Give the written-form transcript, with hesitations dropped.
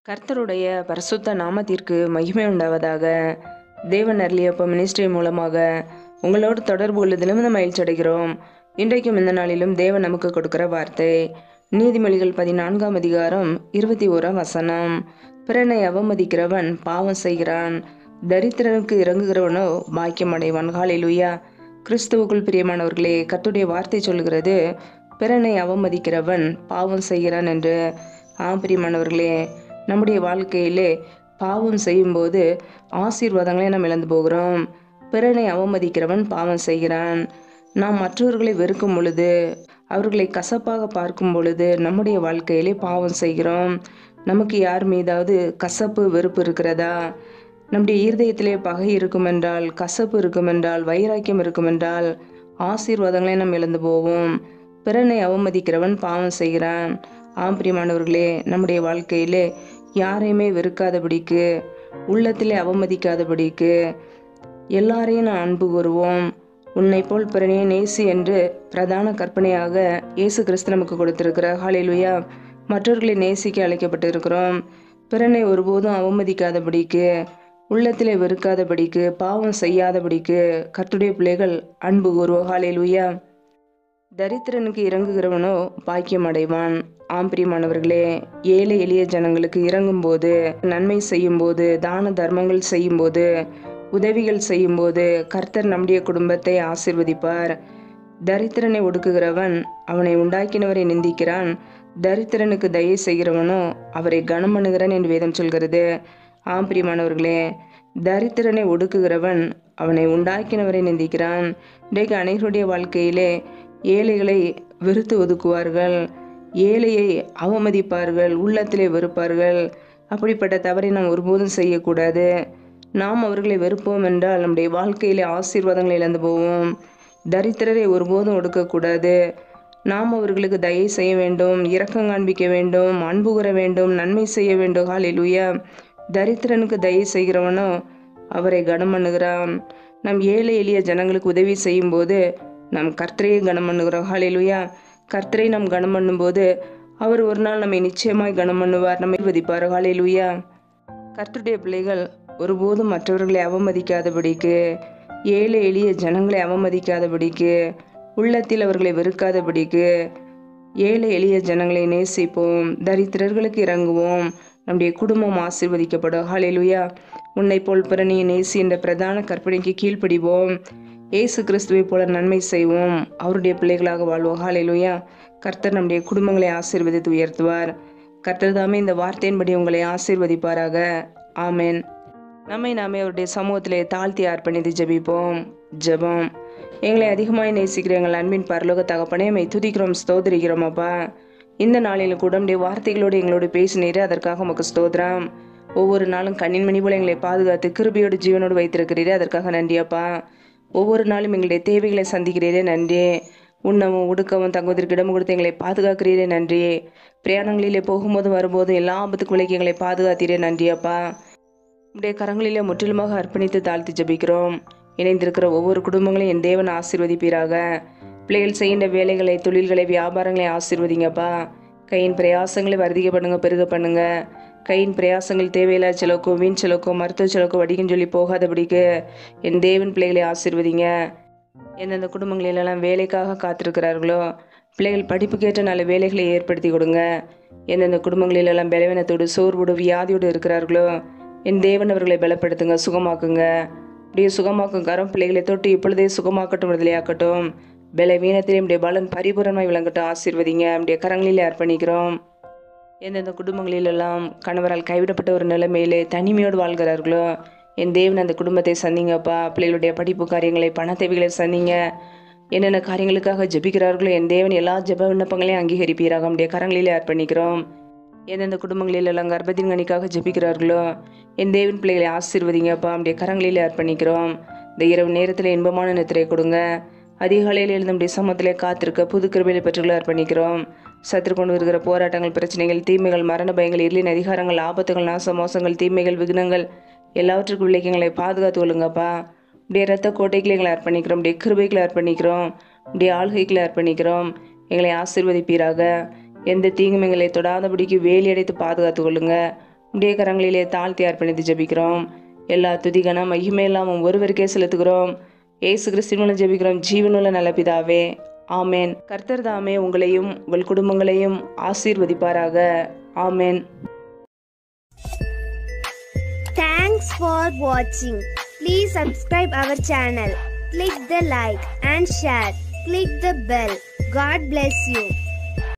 கர்த்தருடைய பரிசுத்த நாமத்திற்கு மகிமை உண்டாவதாக. தேவன் அருளியப்ப மினிஸ்ட்ரி மூலமாக உங்களோடு தொடர்பு கொள்வதிலும் நம்ம மகிழ்ச்சி அடைகிறோம். இன்றைக்கும் இந்த நாளிலும் தேவன் நமக்கு கொடுக்கிற வார்த்தை நீதிமொழிகள் 14ஆம் அதிகாரம் 21ஆம் வசனம். பிறனை அவமதிக்கிறவன் பாவம் செய்கிறான், தரித்திரனுக்கு இறங்குகிறவனோ பாக்கியம் அடைவான். ஹல்லேலூயா. கிறிஸ்துவுக்குள் பிரியமானவர்களே, கர்த்தருடைய வார்த்தை சொல்கிறது பிறனை அவமதிக்கிறவன் பாவம் செய்கிறான் என்று. பிரியமானவர்களே, நம்முடைய வாழ்க்கையிலே பாவம் செய்யும்போது ஆசீர்வாதங்களை நாம் இழந்து போகிறோம். பிறனை அவமதிக்கிறவன் பாவம் செய்கிறான். நாம் மற்றவர்களை வெறுக்கும் பொழுது, அவர்களை கசப்பாக பார்க்கும் பொழுது நம்முடைய வாழ்க்கையிலே பாவம் செய்கிறோம். நமக்கு யார் மீதாவது கசப்பு வெறுப்பு இருக்கிறதா? நம்முடைய இருதயத்திலே பகை இருக்குமென்றால், கசப்பு இருக்குமென்றால், வைராக்கியம் இருக்குமென்றால் ஆசீர்வாதங்களை நாம் இழந்து போவோம். பிறனை அவமதிக்கிறவன் பாவம் செய்கிறான். பிரியமானவர்களே, நம்முடைய வாழ்க்கையிலே யாரையுமே வெறுக்காதபடிக்கு, உள்ளத்திலே அவமதிக்காதபடிக்கு எல்லாரையும் நான் அன்பு கூறுவோம். உன்னை போல் பிறனையே நேசி என்று பிரதான கற்பனையாக இயேசு கிறிஸ்து நமக்கு கொடுத்திருக்கிறார். ஹல்லேலூயா. மற்றவர்களை நேசிக்க அழைக்கப்பட்டு இருக்கிறோம். பிறனை ஒருபோதும் அவமதிக்காதபடிக்கு, உள்ளத்திலே வெறுக்காதபடிக்கு, பாவம் செய்யாதபடிக்கு கர்த்தருடைய பிள்ளைகள் அன்பு கூறுவோம். ஹல்லேலூயா. தரித்திரனுக்கு இறங்குகிறவனோ பாக்கியம் அடைவான். பிரியமானவர்களே, ஏழை எளிய ஜனங்களுக்கு இறங்கும் போது, நன்மை செய்யும் போது, தான தர்மங்கள் செய்யும் போது, உதவிகள் செய்யும் போது கர்த்தர் நம்முடைய குடும்பத்தை ஆசீர்வதிப்பார். தரித்திரனை ஒடுக்குகிறவன் அவனை உண்டாக்கினவரை நிந்திக்கிறான், தரித்திரனுக்கு தயை செய்கிறவனோ அவரை கனம் பண்ணுகிறான் என்று வேதம் சொல்கிறது. பிரியமானவர்களே, தரித்திரனை ஒடுக்குகிறவன் அவனை உண்டாக்கினவரை நிந்திக்கிறான். இன்றைக்கு அனைவருடைய வாழ்க்கையிலே ஏழைகளை வெறுத்து ஒதுக்குவார்கள், ஏழையை அவமதிப்பார்கள், உள்ளத்திலே வெறுப்பார்கள். அப்படிப்பட்ட தவறை நாம் ஒருபோதும் செய்யக்கூடாது. நாம் அவர்களை வெறுப்போம் என்றால் நம்முடைய வாழ்க்கையிலே ஆசீர்வாதங்களை இழந்து போவோம். தரித்திரரை ஒருபோதும் ஒடுக்கக்கூடாது. நாம் அவர்களுக்கு தயை செய்ய வேண்டும், இரக்கம் காண்பிக்க வேண்டும், அன்பு கூற வேண்டும், நன்மை செய்ய வேண்டும். ஹல்லேலூயா. தரித்திரனுக்கு தயை செய்கிறவனோ அவரை கனம் பண்ணுகிறான். நம் ஏழை எளிய ஜனங்களுக்கு உதவி செய்யும் போது நாம் கர்த்தரையே கனம் பண்ணுகிறோம். ஹல்லேலூயா. கர்த்தரை நாம் கனம் பண்ணும்போது அவர் ஒரு நாள் நம்மை நிச்சயமாய் கனம் பண்ணுவார், நம்மை வதிப்பார். ஹல்லேலூயா. கர்த்தருடைய பிள்ளைகள் ஒருபோதும் மற்றவர்களை அவமதிக்காதபடிக்கு, ஏழை எளிய ஜனங்களை அவமதிக்காதபடிக்கு, உள்ளத்தில் அவர்களை வெறுக்காதபடிக்கு ஏழை எளிய ஜனங்களை நேசிப்போம், தரித்திரர்களுக்கு இறங்குவோம், நம்முடைய குடும்பம் ஆசீர்வதிக்கப்படும். ஹல்லேலூயா. உன்னை போல் பிறனையை நேசி என்ற பிரதான கற்பனைக்கு கீழ்ப்படிவோம். இயேசு கிறிஸ்துவை போல நன்மை செய்வோம், அவருடைய பிள்ளைகளாக வாழ்வோம். ஹல்லேலூயா. கர்த்தர் நம்முடைய குடும்பங்களை ஆசீர்வதித்து உயர்த்துவார். கர்த்தர் தாமே இந்த வார்த்தையின்படி உங்களை ஆசீர்வதிப்பாராக. ஆமென். நாமே அவருடைய சமூகத்திலே தாழ்த்தி அர்ப்பணித்து ஜெபிப்போம். ஜெபம். எங்களை அதிகமாய் நேசிக்கிற எங்கள் அன்பின் பரலோக தகப்பனே, மை துதிக்கிறோம், ஸ்தோத்திரிக்கிறோம். அப்பா, இந்த நாளிலும் கூட நம்முடைய வார்த்தைகளோடு எங்களோடு பேசினீரே, அதற்காக உமக்கு ஸ்தோத்திரம். ஒவ்வொரு நாளும் கண்ணின் மணி போல எங்களை பாதுகாத்து கிருபையோடு ஜீவனோடு வைத்திருக்கிறீரே, அதற்காக நன்றி அப்பா. ஒவ்வொரு நாளும் எங்களுடைய தேவைகளை சந்திக்கிறீரே, நன்றி. உண்ணவும் உடுக்கவும் தங்குவதற்கு இடம் கொடுத்து எங்களை பாதுகாக்கிறீரே, நன்றி. பிரயாணங்களிலே போகும்போது வரும்போது எல்லா ஆபத்துக்கு விலைக்கு எங்களை பாதுகாத்தீரே, நன்றி அப்பா. உடைய கரங்களிலே முற்றிலுமாக அர்ப்பணித்து தாழ்த்தி ஜபிக்கிறோம். இணைந்திருக்கிற ஒவ்வொரு குடும்பங்களையும் என் தேவன் ஆசீர்வதிப்பீராக. பிள்ளைகள் செய்கின்ற வேலைகளை, தொழில்களை, வியாபாரங்களை ஆசீர்வதிங்கப்பா. கையின் பிரயாசங்களை வர்த்திக்க பண்ணுங்க, பெருக பண்ணுங்க. கையின் பிரயாசங்கள் தேவையில்லா செலவுக்கோ, வீண் செலவுக்கோ, மருத்துவ செலவுக்கோ, வடிக்குன்னு சொல்லி போகாதபடிக்கு என் தேவன் பிள்ளைகளை ஆசீர்வதிங்க. எந்தெந்த குடும்பங்களிலெல்லாம் வேலைக்காக காத்திருக்கிறார்களோ, பிள்ளைகள் படிப்புக்கேற்ற நல்ல வேலைகளை ஏற்படுத்தி கொடுங்க. எந்தெந்த குடும்பங்களிலெல்லாம் பலவீனத்தோடு, சோர்வோடு, வியாதியோடு இருக்கிறார்களோ, என் தேவன் அவர்களை பலப்படுத்துங்க, சுகமாக்குங்க. அப்படியே சுகமாக்கும் கரம் பிள்ளைகளை தொட்டு இப்பொழுதே சுகமாக்கட்டும், விடுதலையாக்கட்டும். பலவீனத்திலே நம்முடைய பலன் பரிபூரணமாய் விளங்கட்டும், ஆசீர்வதிங்க. நம்முடைய கரங்களிலே அர்ப்பணிக்கிறோம். எந்தெந்த குடும்பங்களிலெல்லாம் கணவரால் கைவிடப்பட்ட ஒரு நிலைமையிலே தனிமையோடு வாழ்கிறார்களோ, என் தேவன் அந்த குடும்பத்தை சந்திங்கப்பா. பிள்ளைகளுடைய படிப்பு காரியங்களை, பண தேவைகளை சந்திங்க. என்னென்ன காரியங்களுக்காக ஜெபிக்கிறார்களோ, என் தேவன் எல்லா ஜெப விண்ணப்பங்களையும் அங்கீகரிப்பீராக. நம்முடைய கரங்களிலே அர்ப்பணிக்கிறோம். எந்தெந்த குடும்பங்களிலெல்லாம் கர்ப்பத்தின் கனிக்காக ஜெபிக்கிறார்களோ, என் தேவன் பிள்ளைகளை ஆசீர்வதிங்கப்பா. நம்முடைய கரங்களிலே அர்ப்பணிக்கிறோம். இந்த இரவு நேரத்தில் இன்பமான நித்திரை கொடுங்க. அதிகாலையில் எழுந்து நம்முடைய சமத்திலே காத்திருக்க புது கிருபையை பெற்றுகளை அர்ப்பணிக்கிறோம். சத்துரு கொண்டு வருகிற போராட்டங்கள், பிரச்சனைகள், தீமைகள், மரண பயங்கள், இருளின் அதிகாரங்கள், ஆபத்துகள், நாச மோசங்கள், தீமைகள், விக்னங்கள் எல்லாவற்றுக்கும் விலைக்கு எங்களை பாதுகாத்து கொள்ளுங்கப்பா. உடைய இரத்த கோட்டைகளை எங்களை அர்ப்பணிக்கிறோம். உடைய கிருபைகளை அர்ப்பணிக்கிறோம். உடைய ஆள்கைகளை அர்ப்பணிக்கிறோம். எங்களை ஆசீர்வதிப்பீராக. எந்த தீங்கும் எங்களை தொடாதபடிக்கு வேலி அடைத்து பாதுகாத்து கொள்ளுங்க. உடைய கரங்களிலே தாழ்த்தி அர்ப்பணித்து ஜெபிக்கிறோம். எல்லா துதிகன மகிமையெல்லாம் ஒருவருக்கே செலுத்துகிறோம். இயேசு கிறிஸ்துவின் மூலம் ஜெபிக்கிறோம் ஜீவனுள்ள நல்ல பிதாவே, ஆமேன். கர்த்தர் தாமே உங்களையும் உங்கள் குடும்பங்களையும் ஆசீர்வதிப்பாராக. ஆமேன். Thanks for watching. Please subscribe our channel. Click the like and share. Click the bell. God bless you.